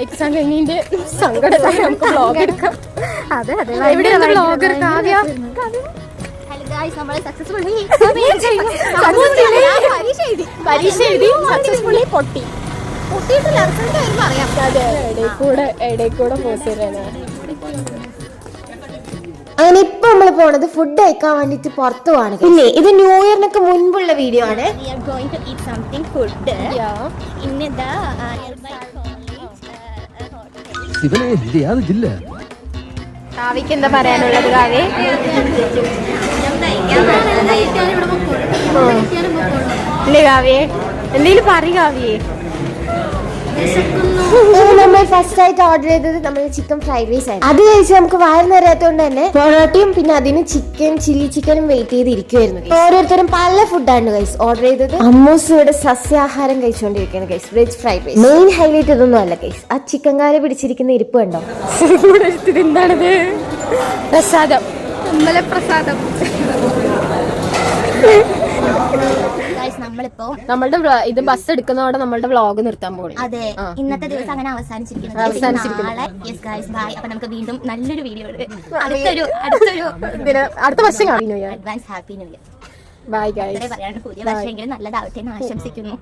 Exam കഴിഞ്ഞതിന്റെ സങ്കടം നമുക്ക് വ്ലോഗ് എടുക്കാം. അതെ അതെ എവിടെയാണ് വ്ലോഗർ കാവ്യ? പരീക്ഷ എഴുതി സക്സസ്ഫുള്ളി പൊട്ടി. ഇടയിൽ പോസ് ചെയ്യണ. അങ്ങനെ ഇപ്പൊ നമ്മള് പോണത് ഫുഡ് കഴിക്കാൻ വേണ്ടിട്ട് പുറത്തു പോവാണ്. പിന്നെ ഇത് ന്യൂ ഇയറിനൊക്കെ മുൻപുള്ള വീഡിയോ ആണ്. കാവ്യക്ക് എന്താ പറയാനുള്ളത്? കാവ്യ ഇല്ലേ? കാവ്യേ എന്തെങ്കിലും പറയും. കാവ്യേ നമ്മൾ ഫസ്റ്റ് ആയിട്ട് ഓർഡർ ചെയ്തത് നമ്മൾ ചിക്കൻ ഫ്രൈഡ് റൈസ് ആയിരുന്നു. അത് കഴിച്ച് നമുക്ക് വയറ് നിറയാത്തോണ്ട് തന്നെ പൊറോട്ടയും പിന്നെ അതിന് ചിക്കൻ ചില്ലി ചിക്കനും വെയിറ്റ് ചെയ്തിരിക്കുവായിരുന്നു. ഓരോരുത്തരും പല ഫുഡാണ് ഗൈസ് ഓർഡർ ചെയ്തത്. അമ്മൂസ് ഇവിടെ സസ്യാഹാരം കഴിച്ചുകൊണ്ടിരിക്കുകയാണ് guys. Veg fried rice. Main highlight ഇതൊന്നും അല്ല ഗൈസ്. ആ ചിക്കൻ കാല് പിടിച്ചിരിക്കുന്ന ഇരിപ്പ് കണ്ടോ? എന്താണിത്? പ്രസാദം. പ്രസാദം. നമ്മളിപ്പോ നമ്മളുടെ ഇത് ബസ് എടുക്കുന്നതോടെ നമ്മളുടെ വ്ളോഗ് നിർത്താൻ പോകും. അതെ, ഇന്നത്തെ ദിവസം അങ്ങനെ അവസാനിച്ചിരിക്കുന്നു. അപ്പൊ നമുക്ക് വീണ്ടും നല്ലൊരു വീഡിയോ അടുത്ത വർഷം കാണുന്നു. Advance happy new year. Bye guys. പുതിയ വർഷം നല്ലതാവട്ടെ എന്ന് ആശംസിക്കുന്നു.